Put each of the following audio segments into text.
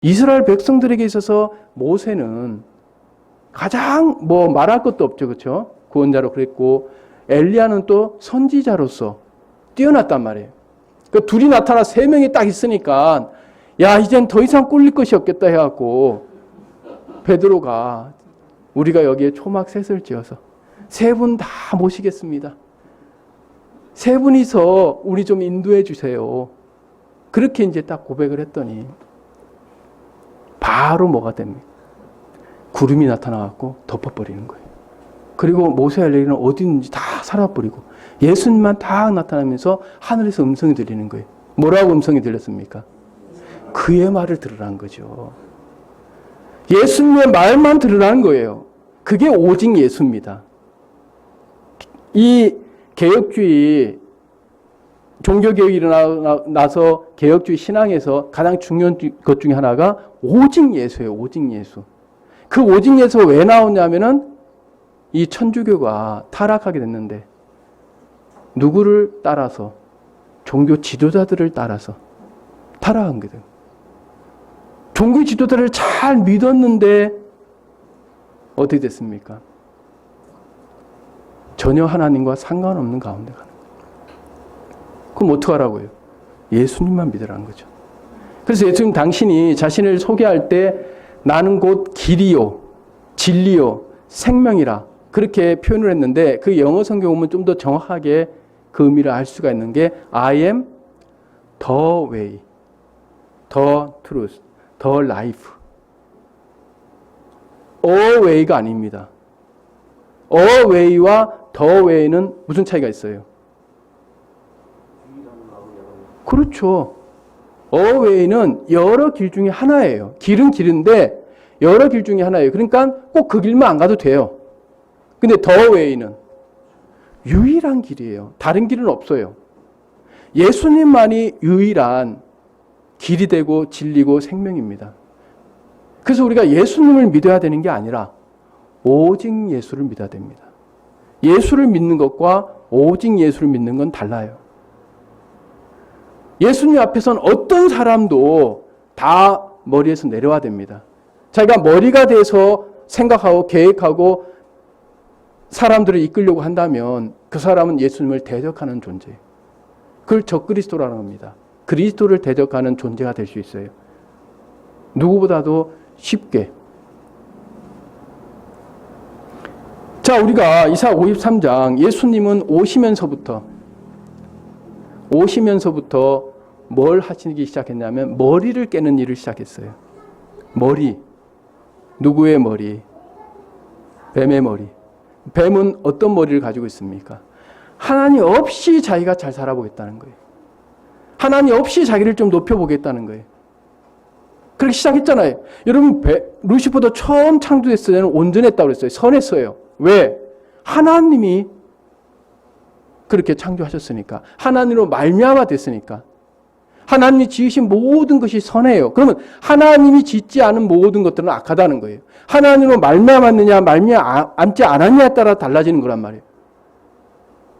이스라엘 백성들에게 있어서 모세는 가장 말할 것도 없죠. 그렇죠? 구원자로 그랬고 엘리야는 또 선지자로서 뛰어났단 말이에요. 그 둘이 나타나 세 명이 딱 있으니까 야 이젠 더 이상 꿀릴 것이 없겠다 해갖고 베드로가 우리가 여기에 초막셋을 지어서 세 분 다 모시겠습니다. 세 분이서 우리 좀 인도해 주세요. 그렇게 이제 딱 고백을 했더니 바로 뭐가 됩니까? 구름이 나타나갖고 덮어버리는 거예요. 그리고 모세 엘리야는 어디 있는지 다 살아버리고 예수님만 딱 나타나면서 하늘에서 음성이 들리는 거예요. 뭐라고 음성이 들렸습니까? 그의 말을 들으라는 거죠. 예수님의 말만 들으라는 거예요. 그게 오직 예수입니다. 이 개혁주의, 종교개혁이 일어나서 개혁주의 신앙에서 가장 중요한 것 중에 하나가 오직 예수예요. 오직 예수. 그 오직 예수가 왜 나오냐면은 이 천주교가 타락하게 됐는데 누구를 따라서? 종교 지도자들을 따라서 타락한 거예요. 종교 지도자를 잘 믿었는데 어떻게 됐습니까? 전혀 하나님과 상관없는 가운데 가는 거예요. 그럼 어떡하라고요? 예수님만 믿으라는 거죠. 그래서 예수님 당신이 자신을 소개할 때 나는 곧 길이요, 진리요, 생명이라 그렇게 표현을 했는데 그 영어 성경 보면 좀 더 정확하게 그 의미를 알 수가 있는 게 I am the way, the truth, the life. A way가 아닙니다. A way와 the way는 무슨 차이가 있어요? 그렇죠. A way는 여러 길 중에 하나예요. 길은 길인데 여러 길 중에 하나예요. 그러니까 꼭 그 길만 안 가도 돼요. 근데 the way는 유일한 길이에요. 다른 길은 없어요. 예수님만이 유일한 길이 되고 진리고 생명입니다. 그래서 우리가 예수님을 믿어야 되는 게 아니라 오직 예수를 믿어야 됩니다. 예수를 믿는 것과 오직 예수를 믿는 건 달라요. 예수님 앞에서는 어떤 사람도 다 머리에서 내려와야 됩니다. 자기가 머리가 돼서 생각하고 계획하고 사람들을 이끌려고 한다면 그 사람은 예수님을 대적하는 존재예요. 그걸 적그리스도라는 겁니다. 그리스도를 대적하는 존재가 될 수 있어요. 누구보다도 쉽게. 자, 우리가 이사야 53장 예수님은 오시면서부터 뭘 하시기 시작했냐면 머리를 깨는 일을 시작했어요. 머리. 누구의 머리? 뱀의 머리. 뱀은 어떤 머리를 가지고 있습니까? 하나님 없이 자기가 잘 살아보겠다는 거예요. 하나님 없이 자기를 좀 높여보겠다는 거예요. 그렇게 시작했잖아요. 여러분, 루시퍼도 처음 창조됐을 때는 온전했다고 그랬어요. 선했어요. 왜? 하나님이 그렇게 창조하셨으니까. 하나님으로 말미암아 됐으니까. 하나님이 지으신 모든 것이 선해요. 그러면 하나님이 짓지 않은 모든 것들은 악하다는 거예요. 하나님으로 말미암았느냐 말미암지 않았느냐에 따라 달라지는 거란 말이에요.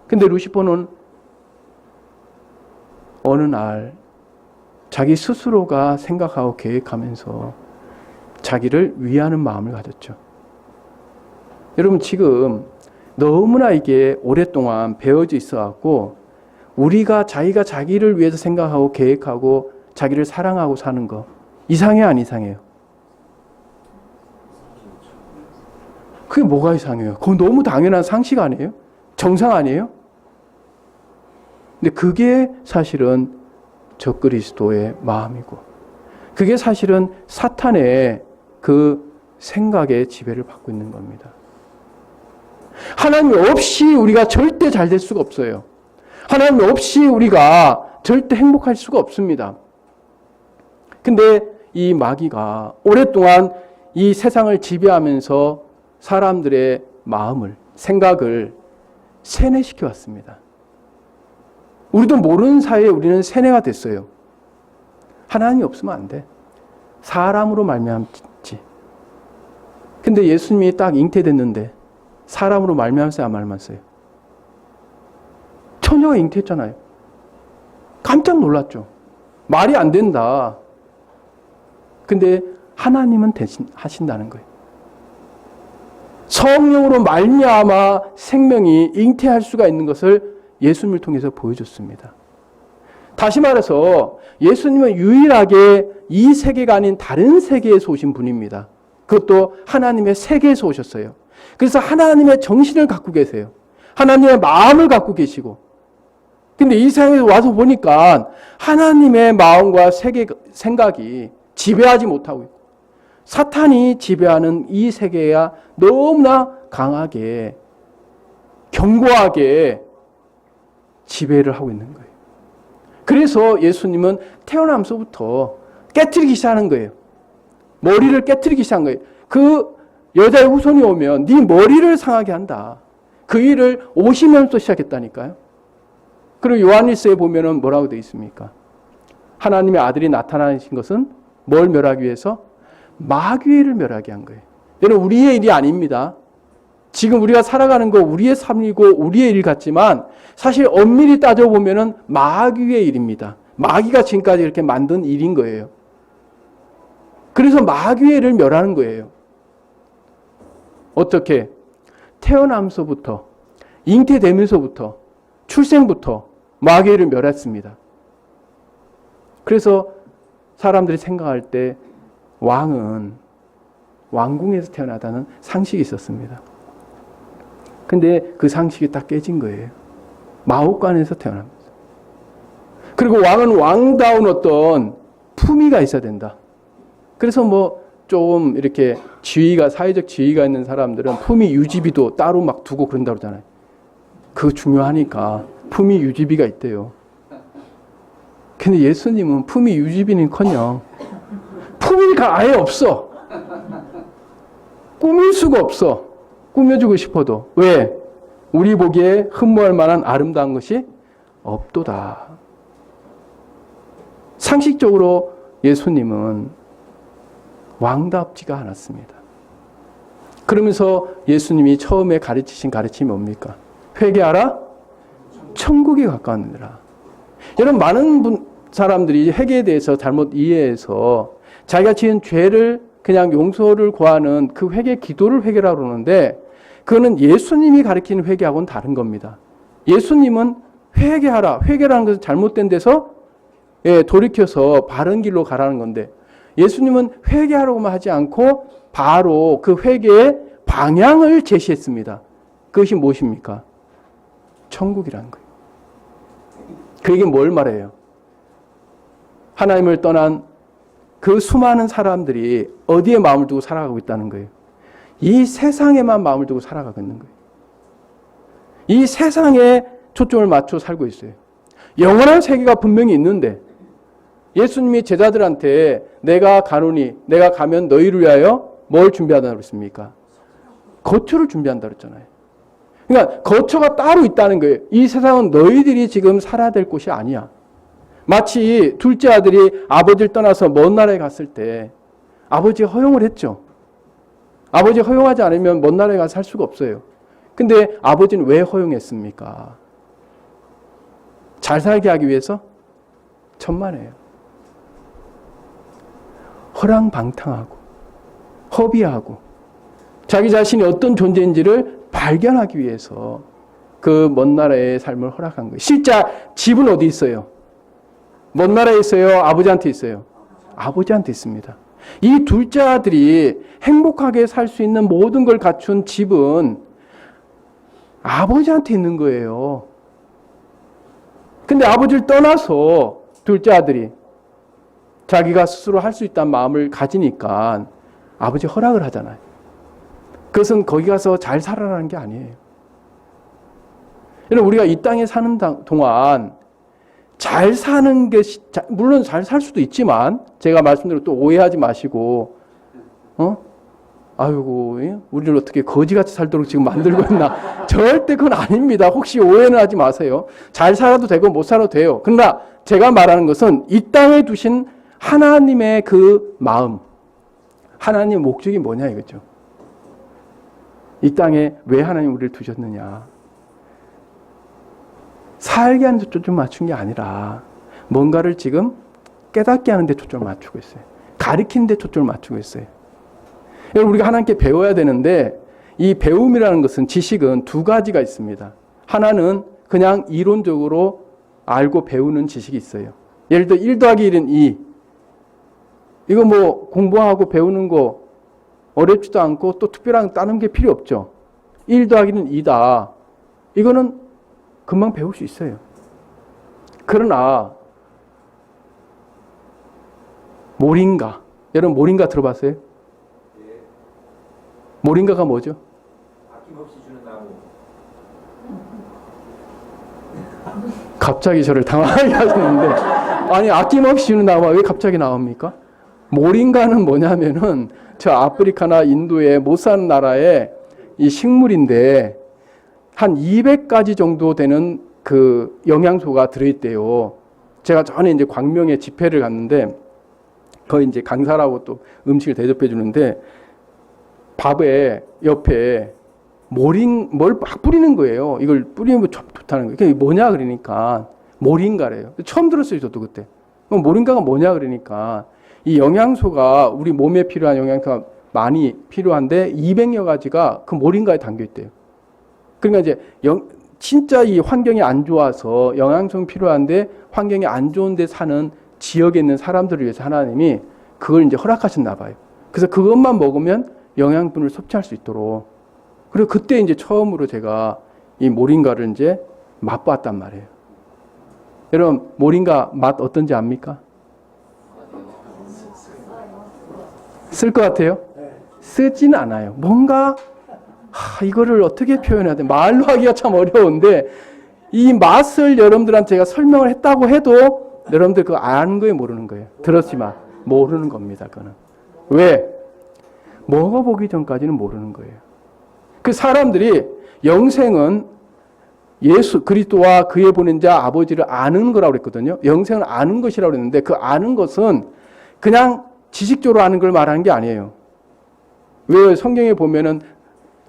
근데 루시퍼는 어느 날 자기 스스로가 생각하고 계획하면서 자기를 위하는 마음을 가졌죠. 여러분 지금 너무나 이게 오랫동안 배어져 있어갖고 우리가 자기가 자기를 위해서 생각하고 계획하고 자기를 사랑하고 사는 거 이상해요, 안 이상해요? 그게 뭐가 이상해요? 그건 너무 당연한 상식 아니에요? 정상 아니에요? 근데 그게 사실은 적그리스도의 마음이고 그게 사실은 사탄의 그 생각의 지배를 받고 있는 겁니다. 하나님 없이 우리가 절대 잘 될 수가 없어요. 하나님 없이 우리가 절대 행복할 수가 없습니다. 근데 이 마귀가 오랫동안 이 세상을 지배하면서 사람들의 마음을, 생각을 세뇌시켜 왔습니다. 우리도 모르는 사이에 우리는 세뇌가 됐어요. 하나님이 없으면 안 돼. 사람으로 말미암지. 근데 예수님이 딱 잉태됐는데 사람으로 말미암았어요, 안 말미암았어요? 처녀가 잉태했잖아요. 깜짝 놀랐죠. 말이 안 된다. 근데 하나님은 대신 하신다는 거예요. 성령으로 말미암아 생명이 잉태할 수가 있는 것을 예수님을 통해서 보여줬습니다. 다시 말해서 예수님은 유일하게 이 세계가 아닌 다른 세계에서 오신 분입니다. 그것도 하나님의 세계에서 오셨어요. 그래서 하나님의 정신을 갖고 계세요. 하나님의 마음을 갖고 계시고. 근데 이 세상에 와서 보니까 하나님의 마음과 생각이 지배하지 못하고 있고, 사탄이 지배하는 이 세계가 너무나 강하게, 견고하게 지배를 하고 있는 거예요. 그래서 예수님은 태어나면서부터 깨트리기 시작하는 거예요. 머리를 깨트리기 시작한 거예요. 그 여자의 후손이 오면 네 머리를 상하게 한다. 그 일을 오시면서 시작했다니까요. 그리고 요한일서에 보면은 뭐라고 되어 있습니까? 하나님의 아들이 나타나신 것은 뭘 멸하기 위해서? 마귀를 멸하게 한 거예요. 여러분, 우리의 일이 아닙니다. 지금 우리가 살아가는 거 우리의 삶이고 우리의 일 같지만 사실 엄밀히 따져보면은 마귀의 일입니다. 마귀가 지금까지 이렇게 만든 일인 거예요. 그래서 마귀의 일을 멸하는 거예요. 어떻게? 태어나면서부터, 잉태되면서부터, 출생부터 마귀의 일을 멸했습니다. 그래서 사람들이 생각할 때 왕은 왕궁에서 태어나다는 상식이 있었습니다. 근데 그 상식이 딱 깨진 거예요. 마옥관에서 태어납니다. 그리고 왕은 왕다운 어떤 품위가 있어야 된다. 그래서 뭐 좀 이렇게 지위가, 사회적 지위가 있는 사람들은 품위 유지비도 따로 막 두고 그런다고 그러잖아요. 그거 중요하니까 품위 유지비가 있대요. 근데 예수님은 품위 유지비는커녕 품위가 아예 없어. 꾸밀 수가 없어. 꾸며주고 싶어도. 왜? 우리 보기에 흠모할 만한 아름다운 것이 없도다. 상식적으로 예수님은 왕답지가 않았습니다. 그러면서 예수님이 처음에 가르치신 가르침이 뭡니까? 회개하라? 천국에 가까웠느니라. 여러분, 많은 사람들이 회개에 대해서 잘못 이해해서 자기가 지은 죄를 그냥 용서를 구하는 그 회개 기도를 회개라고 그러는데, 그거는 예수님이 가르치는 회개하고는 다른 겁니다. 예수님은 회개하라. 회개라는 것은 잘못된 데서 돌이켜서 바른 길로 가라는 건데, 예수님은 회개하라고만 하지 않고 바로 그 회개의 방향을 제시했습니다. 그것이 무엇입니까? 천국이라는 거예요. 그게 뭘 말해요? 하나님을 떠난 그 수많은 사람들이 어디에 마음을 두고 살아가고 있다는 거예요? 이 세상에만 마음을 두고 살아가고 있는 거예요. 이 세상에 초점을 맞춰 살고 있어요. 영원한 세계가 분명히 있는데, 예수님이 제자들한테 내가 가노니, 내가 가면 너희를 위하여 뭘 준비한다고 그랬습니까? 거처를 준비한다고 그랬잖아요. 그러니까 거처가 따로 있다는 거예요. 이 세상은 너희들이 지금 살아야 될 곳이 아니야. 마치 둘째 아들이 아버지를 떠나서 먼 나라에 갔을 때 아버지가 허용을 했죠. 아버지가 허용하지 않으면 먼 나라에 가서 살 수가 없어요. 근데 아버지는 왜 허용했습니까? 잘 살게 하기 위해서? 천만에요. 허랑방탕하고 허비하고 자기 자신이 어떤 존재인지를 발견하기 위해서 그 먼 나라의 삶을 허락한 거예요. 실제 집은 어디 있어요? 먼 나라에 있어요? 아버지한테 있어요? 아버지한테 있습니다. 이 둘째 아들이 행복하게 살 수 있는 모든 걸 갖춘 집은 아버지한테 있는 거예요. 근데 아버지를 떠나서 둘째 아들이 자기가 스스로 할 수 있다는 마음을 가지니까 아버지 허락을 하잖아요. 그것은 거기 가서 잘 살아라는 게 아니에요. 여러분, 우리가 이 땅에 사는 동안 잘 사는 게, 물론 잘 살 수도 있지만, 제가 말씀대로 또 오해하지 마시고, 아이고, 우리를 어떻게 거지같이 살도록 지금 만들고 있나. 절대 그건 아닙니다. 혹시 오해는 하지 마세요. 잘 살아도 되고 못 살아도 돼요. 그러나 제가 말하는 것은 이 땅에 두신 하나님의 그 마음, 하나님의 목적이 뭐냐 이거죠. 이 땅에 왜 하나님 우리를 두셨느냐. 살게 하는 데 초점 맞춘 게 아니라 뭔가를 지금 깨닫게 하는 데 초점을 맞추고 있어요. 가르치는 데 초점을 맞추고 있어요. 여러분, 우리가 하나님께 배워야 되는데 이 배움이라는 것은, 지식은 두 가지가 있습니다. 하나는 그냥 이론적으로 알고 배우는 지식이 있어요. 예를 들어 1 더하기 1은 2. 이거 뭐 공부하고 배우는 거 어렵지도 않고 또 특별한 다른 게 필요 없죠. 1 더하기는 2다. 이거는 금방 배울 수 있어요. 그러나 모링가, 여러분 모링가 들어봤어요? 모링가가 뭐죠? 아낌없이 주는 나무. 갑자기 저를 당황하게 하셨는데, 아니 아낌없이 주는 나무가 왜 갑자기 나옵니까? 모링가는 뭐냐면은 저 아프리카나 인도의 못 사는 나라의 이 식물인데 한 200가지 정도 되는 그 영양소가 들어있대요. 제가 전에 이제 광명에 집회를 갔는데 거기 이제 강사라고 또 음식을 대접해 주는데 밥에 옆에 뭘 막 뿌리는 거예요. 이걸 뿌리면 좋다는 거예요. 그게 뭐냐 그러니까 모링가래요. 처음 들었어요, 저도 그때. 모링가가 뭐냐 그러니까 이 영양소가 우리 몸에 필요한 영양소가 많이 필요한데 200여 가지가 그 모링가에 담겨 있대요. 그러니까 이제 진짜 이 환경이 안 좋아서 영양소는 필요한데 환경이 안 좋은데 사는 지역에 있는 사람들을 위해서 하나님이 그걸 이제 허락하셨나 봐요. 그래서 그것만 먹으면 영양분을 섭취할 수 있도록. 그리고 그때 이제 처음으로 제가 이 모링가를 이제 맛봤단 말이에요. 여러분, 모링가 맛 어떤지 압니까? 쓸 것 같아요? 쓰지는 않아요. 뭔가 이거를 어떻게 표현해야 돼? 말로 하기가 참 어려운데 이 맛을 여러분들한테 제가 설명을 했다고 해도 여러분들 그거 아는 거예요, 모르는 거예요? 들었지만 모르는 겁니다. 그거는. 왜? 먹어보기 전까지는 모르는 거예요. 그 사람들이 영생은 예수 그리스도와 그의 보낸 자 아버지를 아는 거라고 그랬거든요. 영생은 아는 것이라고 그랬는데 그 아는 것은 그냥 지식적으로 아는 걸 말하는 게 아니에요. 왜 성경에 보면은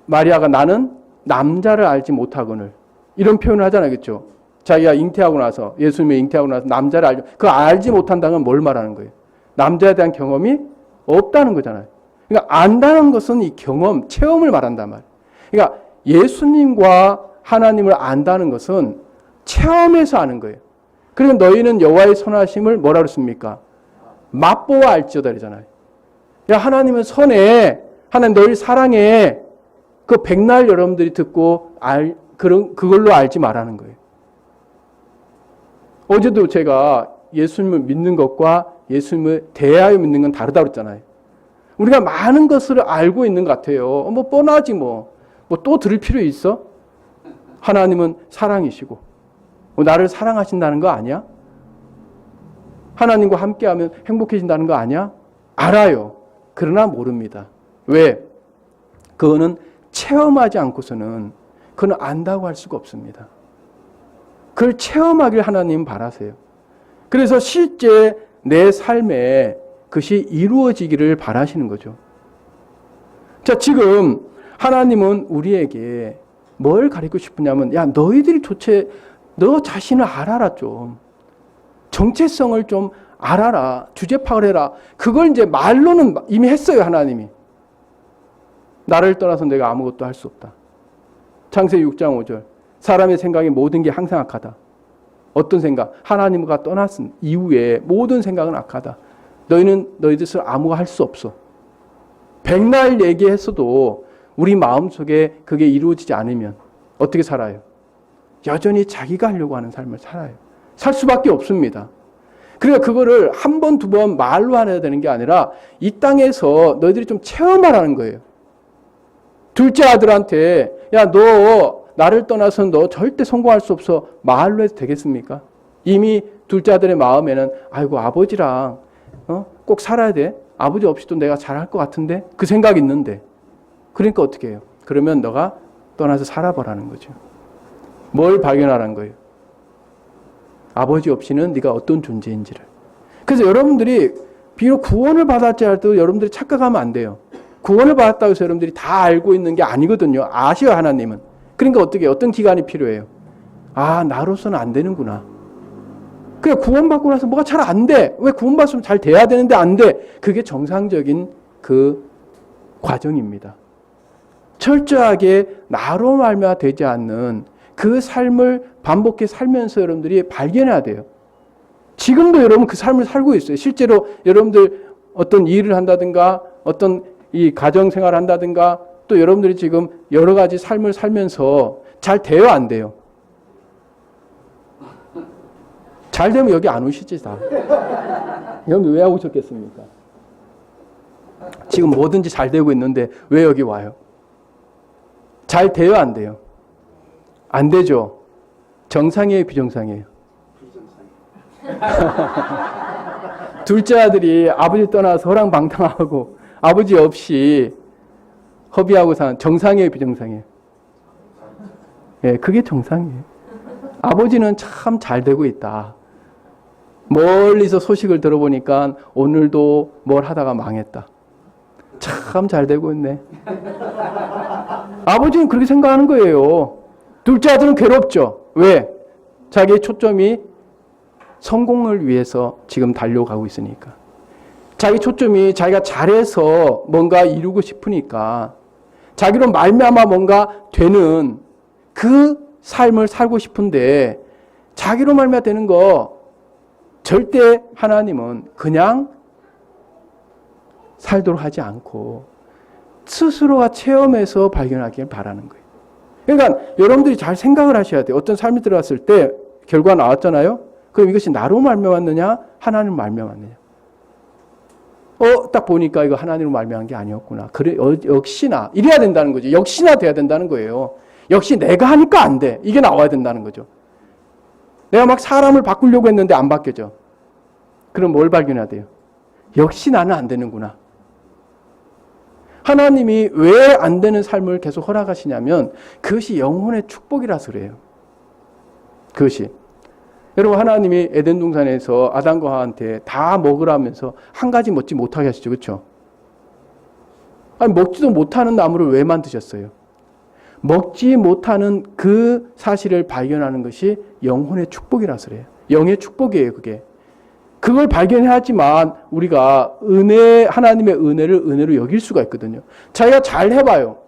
마리아가 나는 남자를 알지 못하거늘 이런 표현을 하잖아요. 그렇죠? 자기가 잉태하고 나서 예수님이 잉태하고 나서 남자를 알지 그 알지 못한다는 건 뭘 말하는 거예요? 남자에 대한 경험이 없다는 거잖아요. 그러니까 안다는 것은 이 경험, 체험을 말한단 말이에요. 그러니까 예수님과 하나님을 안다는 것은 체험에서 아는 거예요. 그리고 너희는 여호와의 선하심을 뭐라 그랬습니까? 맛보아 알지어다 그러잖아요. 야, 하나님은 선해. 하나님 너희를 사랑해. 그 백날 여러분들이 듣고 그걸로 알지 말라는 거예요. 어제도 제가 예수님을 믿는 것과 예수님을 대하여 믿는 건 다르다고 그랬잖아요. 우리가 많은 것을 알고 있는 것 같아요. 뭐 뻔하지 뭐 또 들을 필요 있어? 하나님은 사랑이시고 나를 사랑하신다는 거 아니야? 하나님과 함께하면 행복해진다는 거 아니야? 알아요. 그러나 모릅니다. 왜? 그거는 체험하지 않고서는 그건 안다고 할 수가 없습니다. 그걸 체험하길 하나님 바라세요. 그래서 실제 내 삶에 그것이 이루어지기를 바라시는 거죠. 자, 지금 하나님은 우리에게 뭘 가르치고 싶으냐면, 야, 너희들이 너 자신을 알아라 좀. 정체성을 좀 알아라. 주제 파악을 해라. 그걸 이제 말로는 이미 했어요, 하나님이. 나를 떠나서 내가 아무것도 할 수 없다. 창세기 6장 5절. 사람의 생각이 모든 게 항상 악하다. 어떤 생각? 하나님과 떠났은 이후에 모든 생각은 악하다. 너희들 스스로 아무가 할 수 없어. 백날 얘기했어도 우리 마음속에 그게 이루어지지 않으면 어떻게 살아요? 여전히 자기가 하려고 하는 삶을 살아요. 살 수밖에 없습니다. 그러니까 그거를 한 번, 두 번 말로 해야 되는 게 아니라 이 땅에서 너희들이 좀 체험하라는 거예요. 둘째 아들한테 야, 너 나를 떠나서 너 절대 성공할 수 없어. 말로 해도 되겠습니까? 이미 둘째 아들의 마음에는 아이고 아버지랑 꼭 살아야 돼. 아버지 없이도 내가 잘할 것 같은데 그 생각이 있는데 그러니까 어떻게 해요? 그러면 너가 떠나서 살아보라는 거죠. 뭘 발견하라는 거예요? 아버지 없이는 네가 어떤 존재인지를. 그래서 여러분들이 비록 구원을 받았지 할지라도 여러분들이 착각하면 안 돼요. 구원을 받았다고 해서 여러분들이 다 알고 있는 게 아니거든요. 아셔요, 하나님은. 그러니까 어떻게 어떤 기간이 필요해요? 아, 나로서는 안 되는구나. 그래, 구원받고 나서 뭐가 잘 안 돼. 왜 구원받으면 잘 돼야 되는데 안 돼. 그게 정상적인 그 과정입니다. 철저하게 나로 말미암아 되지 않는 그 삶을 반복해 살면서 여러분들이 발견해야 돼요. 지금도 여러분 그 삶을 살고 있어요. 실제로 여러분들 어떤 일을 한다든가 어떤 이 가정생활을 한다든가 또 여러분들이 지금 여러 가지 삶을 살면서 잘 돼요, 안 돼요? 잘 되면 여기 안 오시지 다. 여러분 왜 오셨겠습니까? 지금 뭐든지 잘 되고 있는데 왜 여기 와요? 잘 돼요, 안 돼요? 안 되죠. 정상이에요, 비정상이에요? 둘째 아들이 아버지 떠나서 허랑방탕하고 아버지 없이 허비하고 사는 정상이에요, 비정상이에요? 예, 그게 정상이에요. 아버지는 참 잘 되고 있다. 멀리서 소식을 들어보니까 오늘도 뭘 하다가 망했다. 참 잘 되고 있네. 아버지는 그렇게 생각하는 거예요. 둘째 아들은 괴롭죠. 왜? 자기의 초점이 성공을 위해서 지금 달려가고 있으니까. 자기 초점이 자기가 잘해서 뭔가 이루고 싶으니까 자기로 말미암아 뭔가 되는 그 삶을 살고 싶은데 자기로 말미암아 되는 거 절대 하나님은 그냥 살도록 하지 않고 스스로가 체험해서 발견하길 바라는 거예요. 그러니까 여러분들이 잘 생각을 하셔야 돼요. 어떤 삶이 들어갔을 때 결과 나왔잖아요. 그럼 이것이 나로 말미암았느냐 하나님 말미암았느냐. 딱 보니까 이거 하나님으로 말미암은 게 아니었구나. 그래, 역시나 이래야 된다는 거죠. 역시나 돼야 된다는 거예요. 역시 내가 하니까 안 돼. 이게 나와야 된다는 거죠. 내가 막 사람을 바꾸려고 했는데 안 바뀌어져. 그럼 뭘 발견해야 돼요? 역시 나는 안 되는구나. 하나님이 왜 안 되는 삶을 계속 허락하시냐면 그것이 영혼의 축복이라서 그래요. 그것이. 여러분 하나님이 에덴 동산에서 아담과 하와한테 다 먹으라면서 한 가지 먹지 못하게 하시죠. 그렇죠? 아니 먹지도 못하는 나무를 왜 만드셨어요? 먹지 못하는 그 사실을 발견하는 것이 영혼의 축복이라서 그래요. 영의 축복이에요, 그게. 그걸 발견해야지만 우리가 하나님의 은혜를 은혜로 여길 수가 있거든요. 자기가 잘 해봐요.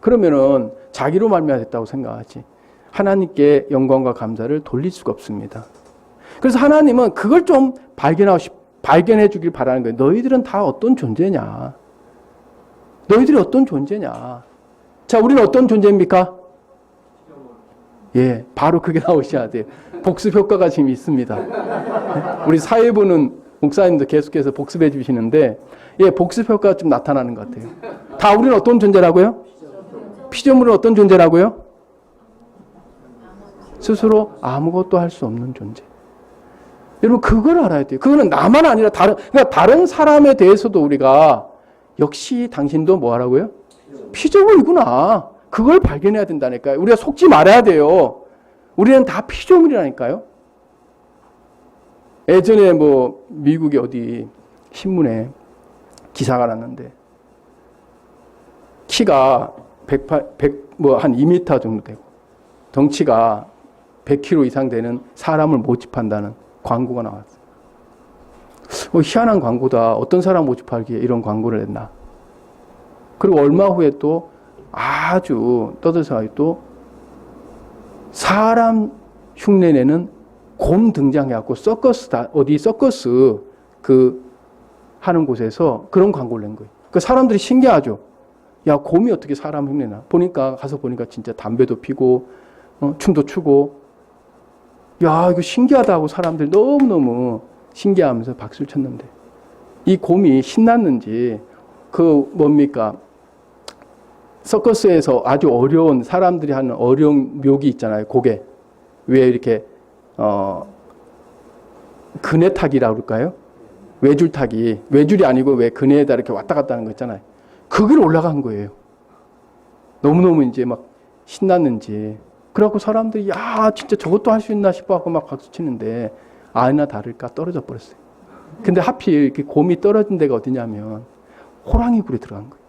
그러면은 자기로 말미암아 됐다고 생각하지. 하나님께 영광과 감사를 돌릴 수가 없습니다. 그래서 하나님은 그걸 좀 발견해 주길 바라는 거예요. 너희들은 다 어떤 존재냐? 너희들이 어떤 존재냐? 자, 우리는 어떤 존재입니까? 예, 바로 그게 나오셔야 돼요. 복습 효과가 지금 있습니다. 우리 사회부는 목사님도 계속해서 복습해 주시는데, 예, 복습 효과가 좀 나타나는 것 같아요. 다 우리는 어떤 존재라고요? 피조물은 어떤 존재라고요? 스스로 아무것도 할 수 없는 존재. 여러분, 그걸 알아야 돼요. 그거는 나만 아니라 그러니까 다른 사람에 대해서도 우리가 역시 당신도 뭐 하라고요? 피조물이구나. 그걸 발견해야 된다니까요. 우리가 속지 말아야 돼요. 우리는 다 피조물이라니까요. 예전에 뭐 미국의 어디 신문에 기사가 났는데 키가 한 2m 정도 되고 덩치가 100kg 이상 되는 사람을 모집한다는 광고가 나왔어요. 희한한 광고다. 어떤 사람 모집하기에 이런 광고를 냈나. 그리고 얼마 후에 또 아주 떠들썩하게 또 사람 흉내내는 곰 등장해갖고 서커스 하는 곳에서 그런 광고를 낸 거예요. 그 사람들이 신기하죠. 야, 곰이 어떻게 사람 흉내나? 가서 보니까 진짜 담배도 피고, 춤도 추고, 야, 이거 신기하다고 사람들이 너무너무 신기하면서 박수를 쳤는데, 이 곰이 신났는지, 서커스에서 아주 어려운, 사람들이 하는 어려운 묘기 있잖아요. 고개. 왜 이렇게, 그네 타기라고 그럴까요? 외줄 타기. 외줄이 아니고 왜 그네에다 이렇게 왔다 갔다 하는 거 있잖아요. 거기를 올라간 거예요. 너무너무 이제 막 신났는지. 그래갖고 사람들이, 야, 진짜 저것도 할 수 있나 싶어갖고 막 박수 치는데, 아니나 다를까 떨어져 버렸어요. 근데 하필 이렇게 곰이 떨어진 데가 어디냐면, 호랑이 굴에 들어간 거예요.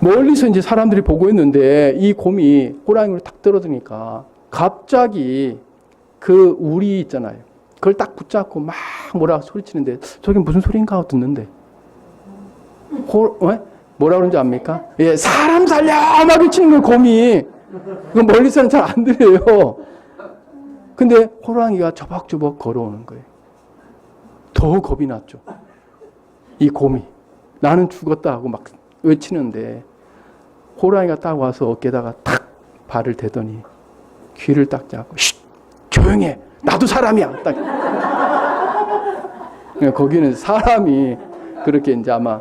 멀리서 이제 사람들이 보고 있는데 이 곰이 호랑이를 탁 떨어지니까 갑자기 그 우리 있잖아요. 그걸 딱 붙잡고 막 뭐라 소리치는데 저게 무슨 소리인가 하고 듣는데 뭐라 그러는지 압니까? 예, 사람 살려! 막 외치는 거예요, 곰이. 그건 멀리서는 잘 안 들려요. 근데 호랑이가 저벅저벅 걸어오는 거예요. 더 겁이 났죠. 이 곰이. 나는 죽었다 하고 막 외치는데 호랑이가 딱 와서 어깨다가 탁 발을 대더니 귀를 딱 잡고 쉿! 조용히 해! 나도 사람이야! 딱. 거기는 사람이 그렇게 이제 아마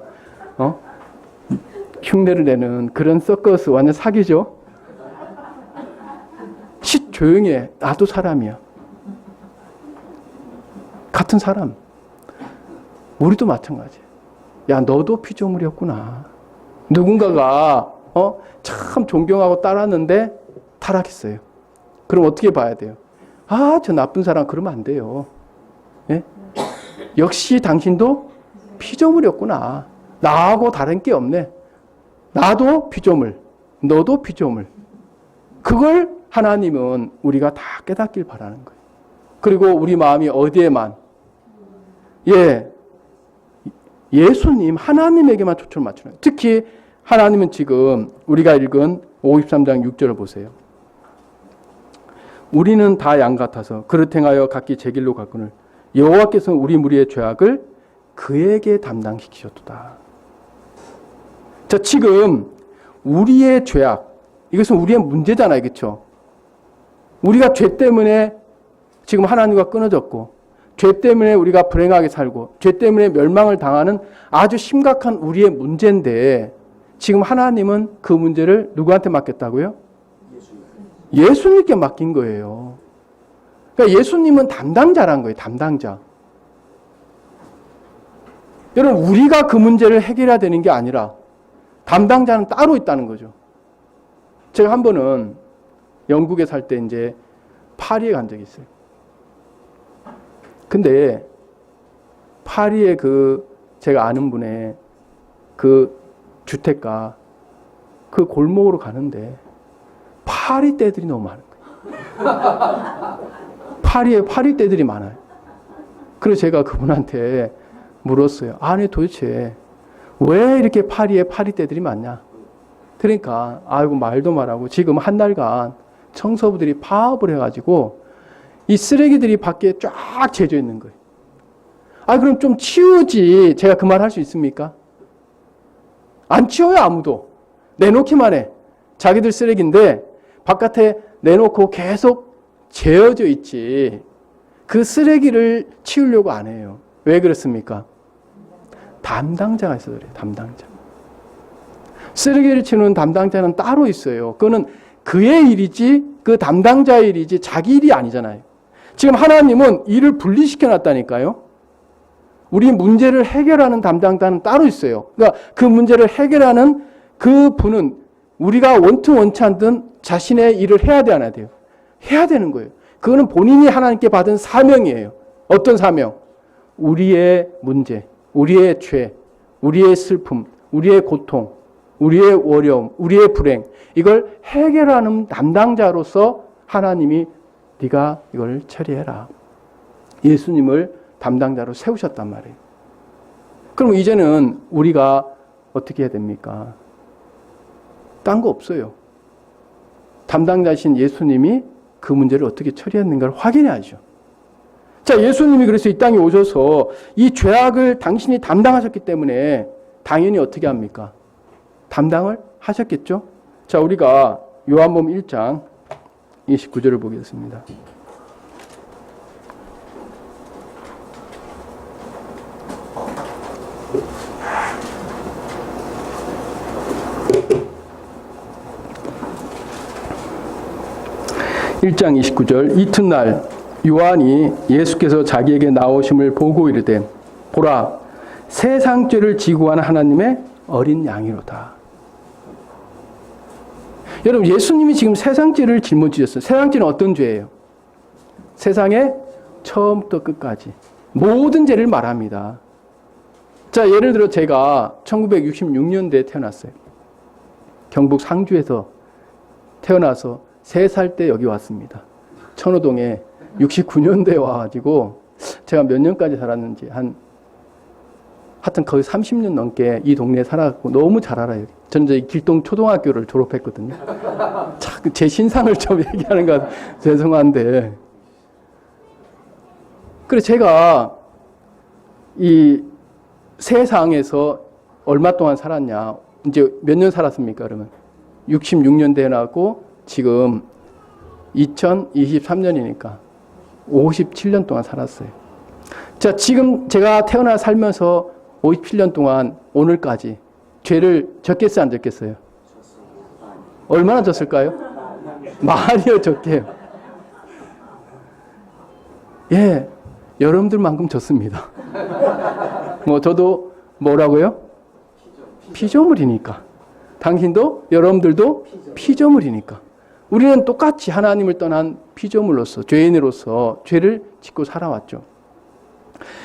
흉내를 내는 그런 서커스 완전 사기죠. 쉿! 조용히 해! 나도 사람이야. 같은 사람. 우리도 마찬가지예요. 야, 너도 피조물이었구나. 누군가가 참 존경하고 따랐는데 타락했어요. 그럼 어떻게 봐야 돼요? 아, 저 나쁜 사람 그러면 안 돼요. 예? 역시 당신도 피조물이었구나. 나하고 다른 게 없네. 나도 피조물, 너도 피조물. 그걸 하나님은 우리가 다 깨닫길 바라는 거예요. 그리고 우리 마음이 어디에만? 예수님, 하나님에게만 초점을 맞추는 거예요. 특히 하나님은 지금 우리가 읽은 53장 6절을 보세요. 우리는 다 양 같아서 그릇 행하여 각기 제 길로 갔거늘 여호와께서는 우리 무리의 죄악을 그에게 담당시키셨도다. 자, 지금 우리의 죄악, 이것은 우리의 문제잖아요. 그렇죠? 우리가 죄 때문에 지금 하나님과 끊어졌고 죄 때문에 우리가 불행하게 살고 죄 때문에 멸망을 당하는 아주 심각한 우리의 문제인데 지금 하나님은 그 문제를 누구한테 맡겼다고요? 예수님께 맡긴 거예요. 그러니까 예수님은 담당자란 거예요. 담당자. 여러분, 우리가 그 문제를 해결해야 되는 게 아니라 담당자는 따로 있다는 거죠. 제가 한 번은 영국에 살 때 이제 파리에 간 적이 있어요. 근데 파리에 제가 아는 분의 그 주택가 그 골목으로 가는데 파리 떼들이 너무 많은 거예요. 파리에 파리 떼들이 많아요. 그래서 제가 그분한테 물었어요. 아니 도대체 왜 이렇게 파리에 파리 떼들이 많냐? 그러니까 아이고 말도 말하고 지금 한 달간 청소부들이 파업을 해가지고 이 쓰레기들이 밖에 쫙 재져 있는 거예요. 아, 그럼 좀 치우지. 제가 그 말 할 수 있습니까? 안 치워요, 아무도. 내놓기만 해. 자기들 쓰레기인데 바깥에 내놓고 계속 재어져 있지. 그 쓰레기를 치우려고 안 해요. 왜 그렇습니까? 담당자가 있어서 그래요, 담당자. 쓰레기를 치우는 담당자는 따로 있어요. 그거는 그의 일이지, 그 담당자의 일이지, 자기 일이 아니잖아요. 지금 하나님은 일을 분리시켜 놨다니까요. 우리 문제를 해결하는 담당자는 따로 있어요. 그러니까 그 문제를 해결하는 그 분은 우리가 원튼 원치 않든 자신의 일을 해야 돼, 안 해야 돼요? 해야 되는 거예요. 그거는 본인이 하나님께 받은 사명이에요. 어떤 사명? 우리의 문제, 우리의 죄, 우리의 슬픔, 우리의 고통, 우리의 어려움, 우리의 불행, 이걸 해결하는 담당자로서 하나님이 네가 이걸 처리해라. 예수님을 담당자로 세우셨단 말이에요. 그럼 이제는 우리가 어떻게 해야 됩니까? 딴 거 없어요. 담당자이신 예수님이 그 문제를 어떻게 처리했는가를 확인해야죠. 자, 예수님이 그래서 이 땅에 오셔서 이 죄악을 당신이 담당하셨기 때문에 당연히 어떻게 합니까? 담당을 하셨겠죠? 자, 우리가 요한복음 1장 29절을 보겠습니다. (1장 29절) 이튿날 요한이 예수께서 자기에게 나오심을 보고 이르되 보라 세상 죄를 지고 가는 하나님의 어린 양이로다. 여러분, 예수님이 지금 세상 죄를 짊어지셨어요. 세상 죄는 어떤 죄예요? 세상의 처음부터 끝까지 모든 죄를 말합니다. 자, 예를 들어 제가 1966년대에 태어났어요. 경북 상주에서 태어나서 3살 때 여기 왔습니다. 천호동에 69년도에 와가지고 제가 몇 년까지 살았는지 하여튼 거의 30년 넘게 이 동네에 살아갖고 너무 잘 알아요. 저는 이제 길동 초등학교를 졸업했거든요. 참, 제 신상을 좀 얘기하는 건 죄송한데. 그래서 제가 이 세상에서 얼마 동안 살았냐. 이제 몇 년 살았습니까, 그러면? 66년대에 나고 지금 2023년이니까 57년 동안 살았어요. 자, 지금 제가 태어나 살면서 57년 동안 오늘까지 죄를 졌겠어요, 안 졌겠어요? 얼마나 졌을까요? 많이요, 적게요. 예, 여러분들만큼 졌습니다. 뭐 저도 뭐라고요? 피조물이니까. 당신도 여러분들도 피조물이니까. 우리는 똑같이 하나님을 떠난 피조물로서, 죄인으로서 죄를 짓고 살아왔죠.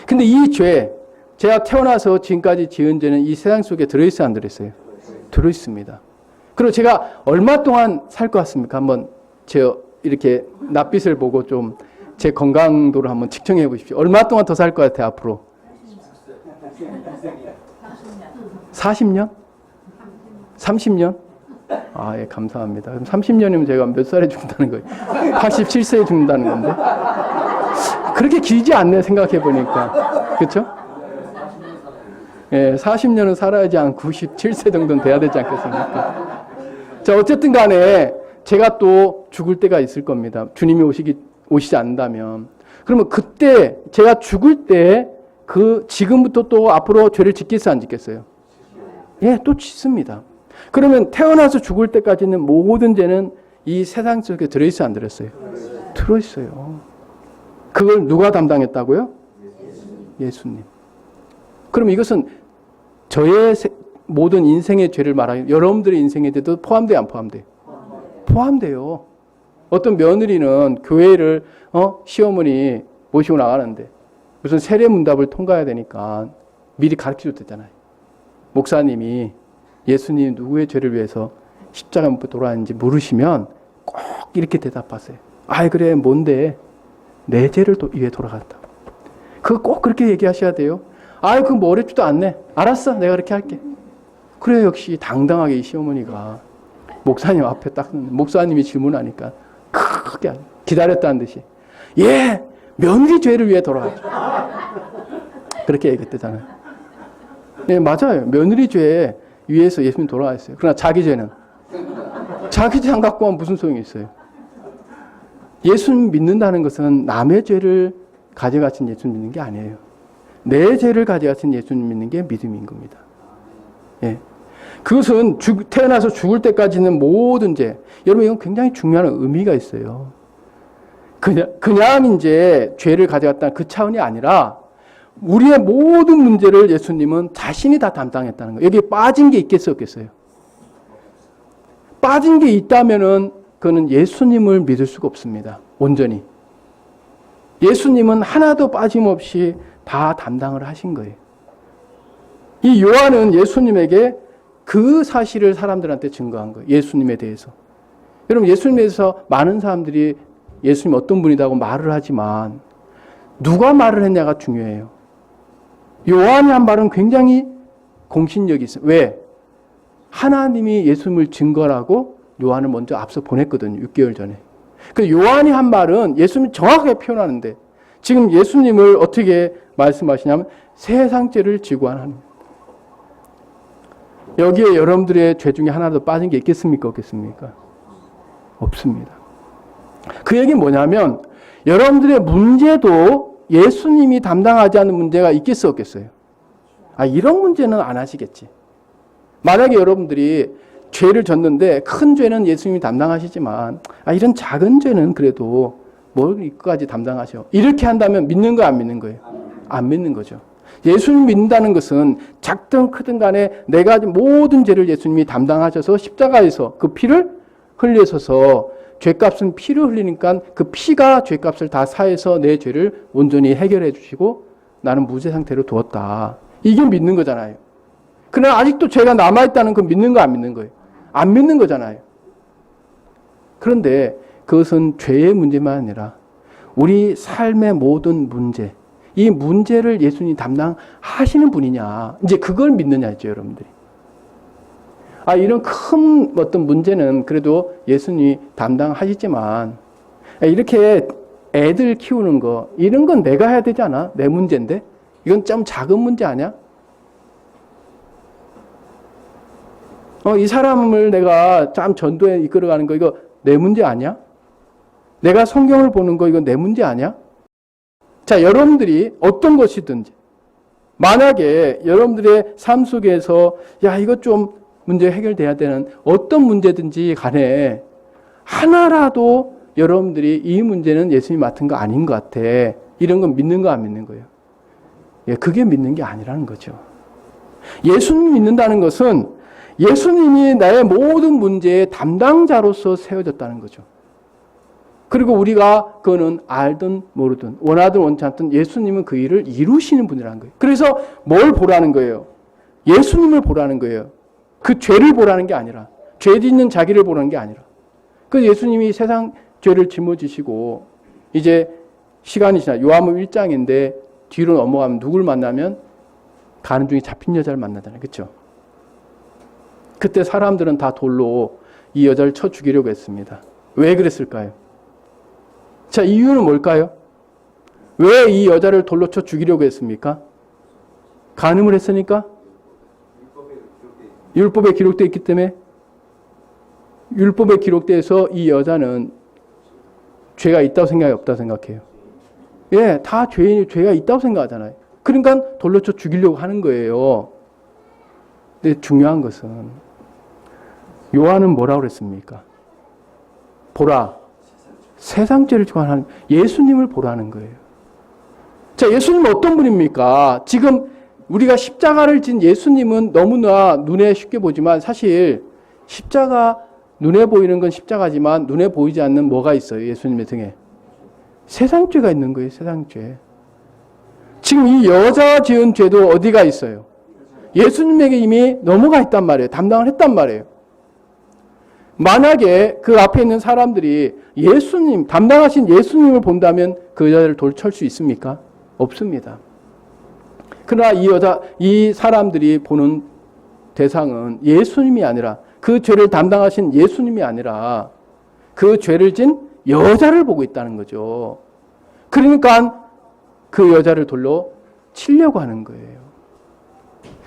근데 이 죄, 제가 태어나서 지금까지 지은 죄는 이 세상 속에 들어있어요, 안 들어있어요? 들어있습니다. 그리고 제가 얼마 동안 살 것 같습니까? 한번 이렇게 낯빛을 보고 좀 제 건강도를 한번 측정해 보십시오. 얼마 동안 더 살 것 같아요, 앞으로? 40년? 30년? 아, 예, 감사합니다. 그럼 30년이면 제가 몇 살에 죽는다는 거예요? 87세에 죽는다는 건데? 그렇게 길지 않네, 생각해 보니까. 그렇죠? 예, 40년은 살아야지 한 97세 정도는 돼야 되지 않겠습니까? 자, 어쨌든 간에 제가 또 죽을 때가 있을 겁니다. 주님이 오시지 않는다면. 그러면 그때, 제가 죽을 때, 지금부터 또 앞으로 죄를 짓겠어요, 안 짓겠어요? 예, 또 짓습니다. 그러면 태어나서 죽을 때까지는 모든 죄는 이 세상 속에 들어있어요, 안 들어있어요? 들어있어요. 그걸 누가 담당했다고요? 예수님. 그럼 이것은 저의 모든 인생의 죄를 말하는 여러분들의 인생의 죄도 포함돼요, 안 포함돼요? 포함돼요. 어떤 며느리는 교회를 시어머니 모시고 나가는데 무슨 세례문답을 통과해야 되니까 미리 가르쳐줬잖아요. 목사님이 예수님 누구의 죄를 위해서 십자가 못 돌아왔는지 물으시면 꼭 이렇게 대답하세요. 아이 그래 뭔데? 내 죄를 위해 돌아갔다. 그거 꼭 그렇게 얘기하셔야 돼요. 아이 그거 뭐 어렵지도 않네. 알았어 내가 그렇게 할게. 그래 역시 당당하게 이 시어머니가 목사님 앞에 딱 목사님이 질문하니까 크게 기다렸다는 듯이 예 며느리 죄를 위해 돌아갔죠. 그렇게 얘기했대잖아요. 네 맞아요. 며느리 죄 위해서 예수님 돌아왔어요. 그러나 자기 죄는 자기 죄 안 갖고 하면 무슨 소용이 있어요. 예수님 믿는다는 것은 남의 죄를 가져가신 예수님 믿는 게 아니에요. 내 죄를 가져가신 예수님 믿는 게 믿음인 겁니다. 예. 그것은 태어나서 죽을 때까지는 모든 죄. 여러분 이건 굉장히 중요한 의미가 있어요. 그냥 이제 죄를 가져갔다는 그 차원이 아니라 우리의 모든 문제를 예수님은 자신이 다 담당했다는 거예요. 여기에 빠진 게 있겠어요, 없겠어요? 빠진 게 있다면은 그는 예수님을 믿을 수가 없습니다. 온전히. 예수님은 하나도 빠짐없이 다 담당을 하신 거예요. 이 요한은 예수님에게 그 사실을 사람들한테 증거한 거예요. 예수님에 대해서. 여러분 예수님에 대해서 많은 사람들이 예수님 어떤 분이라고 말을 하지만 누가 말을 했냐가 중요해요. 요한이 한 말은 굉장히 공신력이 있어요. 왜? 하나님이 예수님을 증거라고 요한을 먼저 앞서 보냈거든요. 6개월 전에. 그 요한이 한 말은 예수님이 정확하게 표현하는데 지금 예수님을 어떻게 말씀하시냐면 세상 죄를 지고 하는 하나님. 여기에 여러분들의 죄 중에 하나도 빠진 게 있겠습니까? 없겠습니까? 없습니다. 그 얘기는 뭐냐면 여러분들의 문제도 예수님이 담당하지 않는 문제가 있겠어 없겠어요? 아 이런 문제는 안 하시겠지. 만약에 여러분들이 죄를 졌는데 큰 죄는 예수님이 담당하시지만 이런 작은 죄는 그래도 뭘 이거까지 담당하셔. 이렇게 한다면 믿는 거 안 믿는 거예요? 안 믿는 거죠. 예수님 믿는다는 것은 작든 크든 간에 내가 모든 죄를 예수님이 담당하셔서 십자가에서 그 피를 흘리셔서 죄값은 피를 흘리니까 그 피가 죄값을 다 사해서 내 죄를 온전히 해결해 주시고 나는 무죄 상태로 두었다. 이게 믿는 거잖아요. 그러나 아직도 죄가 남아있다는 건 믿는 거 안 믿는 거예요? 안 믿는 거잖아요. 그런데 그것은 죄의 문제만 아니라 우리 삶의 모든 문제, 이 문제를 예수님이 담당하시는 분이냐, 이제 그걸 믿느냐죠, 여러분들이. 이런 큰 어떤 문제는 그래도 예수님이 담당하시지만, 이렇게 애들 키우는 거, 이런 건 내가 해야 되지 않아? 내 문제인데? 이건 좀 작은 문제 아니야? 이 사람을 내가 참 전도에 이끌어가는 거, 이거 내 문제 아니야? 내가 성경을 보는 거, 이거 내 문제 아니야? 자, 여러분들이 어떤 것이든지, 만약에 여러분들의 삶 속에서, 이거 좀 문제 해결돼야 되는 어떤 문제든지 간에 하나라도 여러분들이 이 문제는 예수님이 맡은 거 아닌 것 같아. 이런 건 믿는 거 안 믿는 거예요? 그게 믿는 게 아니라는 거죠. 예수님 믿는다는 것은 예수님이 나의 모든 문제의 담당자로서 세워졌다는 거죠. 그리고 우리가 그거는 알든 모르든 원하든 원치 않든 예수님은 그 일을 이루시는 분이라는 거예요. 그래서 뭘 보라는 거예요? 예수님을 보라는 거예요. 그 죄를 보라는 게 아니라, 죄 짓는 자기를 보라는 게 아니라. 그래서 예수님이 세상 죄를 짊어지시고 이제 시간이 지나 요한복음 1장인데 뒤로 넘어가면 누굴 만나면 가는 중에 잡힌 여자를 만나잖아요. 그렇죠? 그때 사람들은 다 돌로 이 여자를 쳐 죽이려고 했습니다. 왜 그랬을까요? 자, 이유는 뭘까요? 왜 이 여자를 돌로 쳐 죽이려고 했습니까? 간음을 했으니까? 율법에 기록되어 있기 때문에? 율법에 기록되어서 이 여자는 죄가 있다고 생각해요? 없다고 생각해요? 다 죄가 있다고 생각하잖아요. 그러니까 돌로 쳐 죽이려고 하는 거예요. 근데 중요한 것은 요한은 뭐라고 그랬습니까? 보라. 세상 죄를 주관하는 예수님을 보라는 거예요. 자, 예수님은 어떤 분입니까? 지금 우리가 십자가를 진 예수님은 너무나 눈에 쉽게 보지만 사실 십자가 눈에 보이는 건 십자가지만 눈에 보이지 않는 뭐가 있어요? 예수님의 등에. 세상죄가 있는 거예요. 세상죄. 지금 이 여자가 지은 죄도 어디가 있어요? 예수님에게 이미 넘어가 있단 말이에요. 담당을 했단 말이에요. 만약에 그 앞에 있는 사람들이 예수님, 담당하신 예수님을 본다면 그 여자를 돌칠 수 있습니까? 없습니다. 그러나 이 사람들이 보는 대상은 예수님이 아니라, 그 죄를 담당하신 예수님이 아니라 그 죄를 진 여자를 보고 있다는 거죠. 그러니까 그 여자를 돌로 치려고 하는 거예요.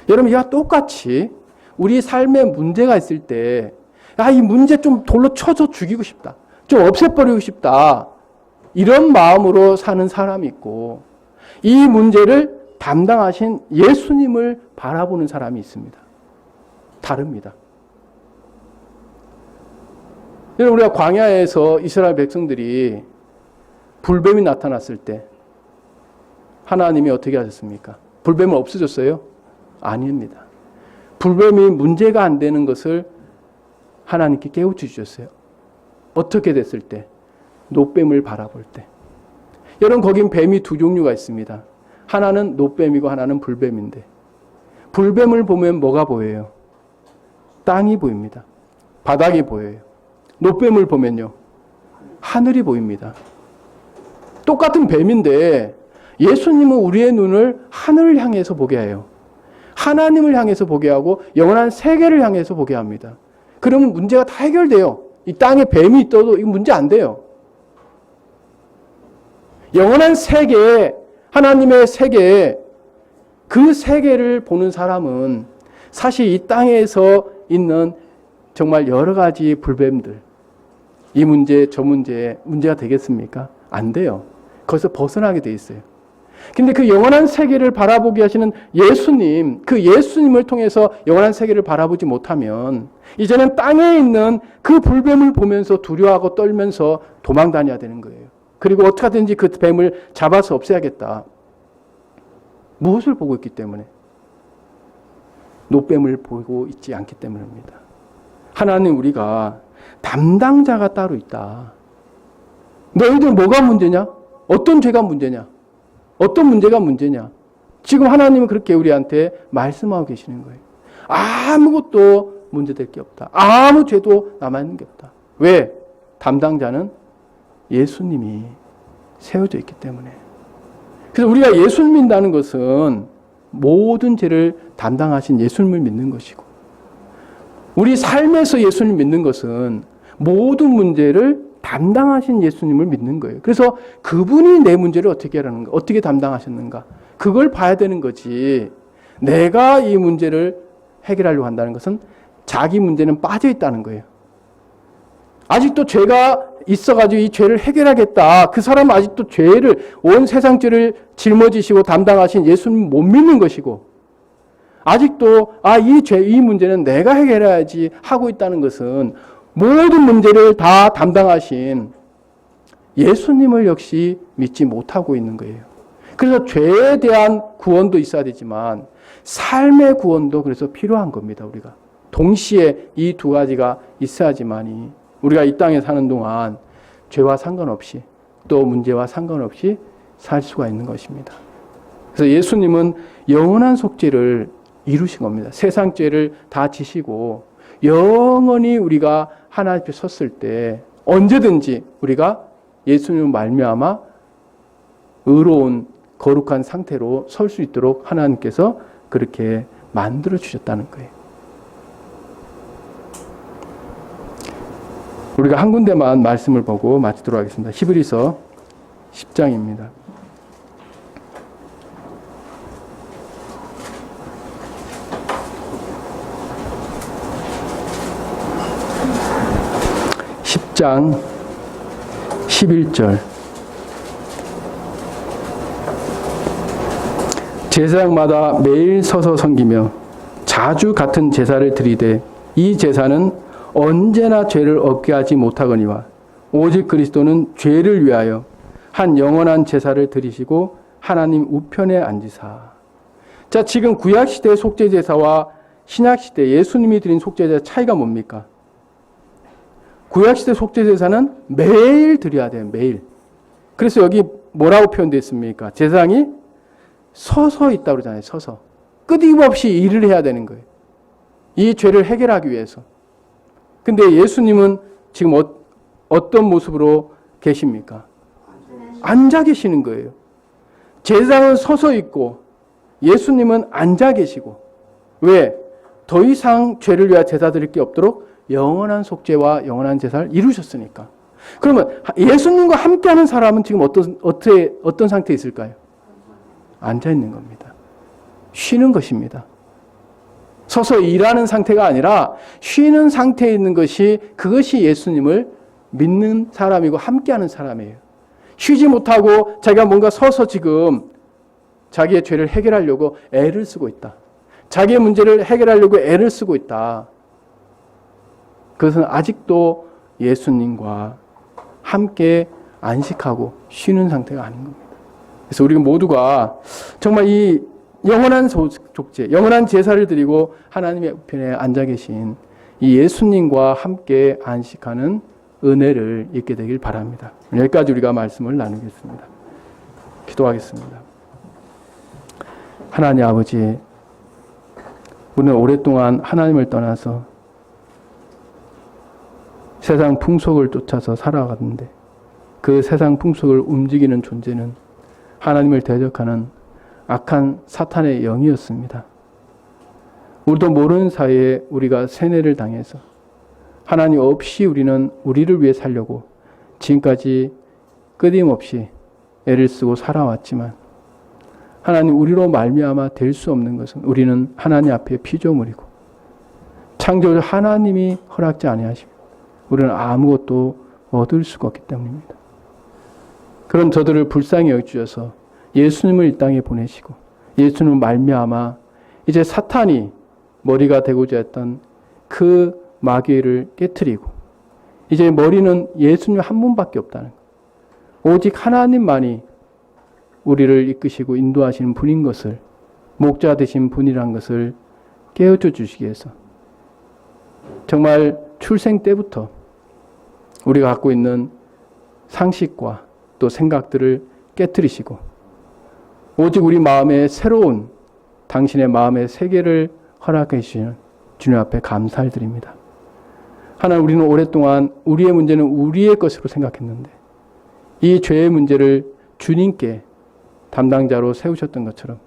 여러분, 이와 똑같이 우리 삶에 문제가 있을 때, 이 문제 좀 돌로 쳐서 죽이고 싶다, 좀 없애버리고 싶다, 이런 마음으로 사는 사람이 있고, 이 문제를 담당하신 예수님을 바라보는 사람이 있습니다. 다릅니다. 여러분, 우리가 광야에서 이스라엘 백성들이 불뱀이 나타났을 때 하나님이 어떻게 하셨습니까? 불뱀은 없어졌어요? 아닙니다. 불뱀이 문제가 안 되는 것을 하나님께 깨우쳐 주셨어요. 어떻게 됐을 때? 놋뱀을 바라볼 때. 여러분, 거긴 뱀이 두 종류가 있습니다. 하나는 놋뱀이고 하나는 불뱀인데, 불뱀을 보면 뭐가 보여요? 땅이 보입니다. 바닥이 보여요. 놋뱀을 보면요, 하늘이 보입니다. 똑같은 뱀인데 예수님은 우리의 눈을 하늘을 향해서 보게 해요. 하나님을 향해서 보게 하고 영원한 세계를 향해서 보게 합니다. 그러면 문제가 다 해결돼요. 이 땅에 뱀이 있어도 이 문제 안 돼요. 영원한 세계, 하나님의 세계, 그 세계를 보는 사람은 사실 이 땅에서 있는 정말 여러 가지 불뱀들, 이 문제, 저 문제에 문제가 되겠습니까? 안 돼요. 거기서 벗어나게 돼 있어요. 근데 그 영원한 세계를 바라보게 하시는 예수님, 그 예수님을 통해서 영원한 세계를 바라보지 못하면 이제는 땅에 있는 그 불뱀을 보면서 두려워하고 떨면서 도망 다녀야 되는 거예요. 그리고 어떻게 하든지 그 뱀을 잡아서 없애야겠다. 무엇을 보고 있기 때문에? 놋뱀을 보고 있지 않기 때문입니다. 하나님, 우리가 담당자가 따로 있다. 너희들 뭐가 문제냐? 어떤 죄가 문제냐? 어떤 문제가 문제냐? 지금 하나님은 그렇게 우리한테 말씀하고 계시는 거예요. 아무것도 문제될 게 없다. 아무 죄도 남아있는 게 없다. 왜? 담당자는 예수님이 세워져 있기 때문에. 그래서 우리가 예수를 믿는다는 것은 모든 죄를 담당하신 예수님을 믿는 것이고, 우리 삶에서 예수님을 믿는 것은 모든 문제를 담당하신 예수님을 믿는 거예요. 그래서 그분이 내 문제를 어떻게 하라는가, 어떻게 담당하셨는가, 그걸 봐야 되는 거지. 내가 이 문제를 해결하려고 한다는 것은 자기 문제는 빠져 있다는 거예요. 아직도 죄가 있어가지고 이 죄를 해결하겠다. 그 사람은 아직도 죄를, 온 세상 죄를 짊어지시고 담당하신 예수님 못 믿는 것이고, 아직도 이 문제는 내가 해결해야지 하고 있다는 것은 모든 문제를 다 담당하신 예수님을 역시 믿지 못하고 있는 거예요. 그래서 죄에 대한 구원도 있어야 되지만 삶의 구원도 그래서 필요한 겁니다. 우리가 동시에 이 두 가지가 있어야지만이 우리가 이 땅에 사는 동안 죄와 상관없이 또 문제와 상관없이 살 수가 있는 것입니다. 그래서 예수님은 영원한 속죄를 이루신 겁니다. 세상 죄를 다 지시고 영원히 우리가 하나님 앞에 섰을 때 언제든지 우리가 예수님을 말미암아 의로운 거룩한 상태로 설 수 있도록 하나님께서 그렇게 만들어 주셨다는 거예요. 우리가 한 군데만 말씀을 보고 마치도록 하겠습니다. 히브리서 10장입니다. 장 11절. 제사장마다 매일 서서 섬기며 자주 같은 제사를 드리되 이 제사는 언제나 죄를 없게 하지 못하거니와 오직 그리스도는 죄를 위하여 한 영원한 제사를 드리시고 하나님 우편에 앉으사. 자, 지금 구약시대의 속죄제사와 신약시대 예수님이 드린 속죄제사 차이가 뭡니까? 구약시대 속죄제사는 매일 드려야 돼요. 매일. 그래서 여기 뭐라고 표현되어 있습니까? 제사장이 서서 있다고 그러잖아요. 서서. 끊임없이 일을 해야 되는 거예요. 이 죄를 해결하기 위해서. 근데 예수님은 지금 어떤 모습으로 계십니까? 앉아 계시는 거예요. 제사장은 서서 있고 예수님은 앉아 계시고. 왜? 더 이상 죄를 위하여 제사 드릴 게 없도록 영원한 속죄와 영원한 제사를 이루셨으니까. 그러면 예수님과 함께하는 사람은 지금 어떤 상태에 있을까요? 앉아 있는 겁니다. 쉬는 것입니다. 서서 일하는 상태가 아니라 쉬는 상태에 있는 것이, 그것이 예수님을 믿는 사람이고 함께하는 사람이에요. 쉬지 못하고 자기가 뭔가 서서 지금 자기의 죄를 해결하려고 애를 쓰고 있다. 자기의 문제를 해결하려고 애를 쓰고 있다. 그것은 아직도 예수님과 함께 안식하고 쉬는 상태가 아닌 겁니다. 그래서 우리 모두가 정말 이 영원한 속죄, 영원한 제사를 드리고 하나님의 편에 앉아 계신 이 예수님과 함께 안식하는 은혜를 잊게 되길 바랍니다. 여기까지 우리가 말씀을 나누겠습니다. 기도하겠습니다. 하나님 아버지, 우리는 오랫동안 하나님을 떠나서 세상 풍속을 쫓아서 살아갔는데 그 세상 풍속을 움직이는 존재는 하나님을 대적하는 악한 사탄의 영이었습니다. 우리도 모르는 사이에 우리가 세뇌를 당해서 하나님 없이 우리는 우리를 위해 살려고 지금까지 끊임없이 애를 쓰고 살아왔지만 하나님, 우리로 말미암아 될 수 없는 것은 우리는 하나님 앞에 피조물이고 창조주 하나님이 허락지 아니하시고 우리는 아무것도 얻을 수가 없기 때문입니다. 그런 저들을 불쌍히 여겨주셔서 예수님을 이 땅에 보내시고 예수님을 말미암아 이제 사탄이 머리가 되고자 했던 그 마귀를 깨트리고 이제 머리는 예수님 한 분밖에 없다는 것. 오직 하나님만이 우리를 이끄시고 인도하시는 분인 것을, 목자 되신 분이란 것을 깨우쳐 주시기 위해서 정말 출생 때부터 우리가 갖고 있는 상식과 또 생각들을 깨트리시고 오직 우리 마음에 새로운 당신의 마음의 세계를 허락해 주시는 주님 앞에 감사를 드립니다. 하나님, 우리는 오랫동안 우리의 문제는 우리의 것으로 생각했는데 이 죄의 문제를 주님께 담당자로 세우셨던 것처럼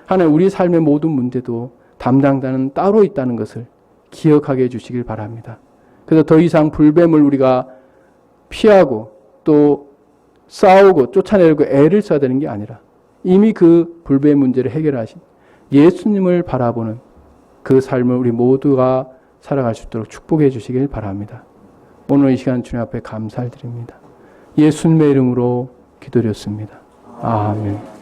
하나님, 우리 삶의 모든 문제도 담당자는 따로 있다는 것을 기억하게 해주시길 바랍니다. 그래서 더 이상 불뱀을 우리가 피하고 또 싸우고 쫓아내려고 애를 써야 되는 게 아니라 이미 그 불뱀 문제를 해결하신 예수님을 바라보는 그 삶을 우리 모두가 살아갈 수 있도록 축복해 주시길 바랍니다. 오늘 이 시간 주님 앞에 감사를 드립니다. 예수님의 이름으로 기도드렸습니다. 아멘.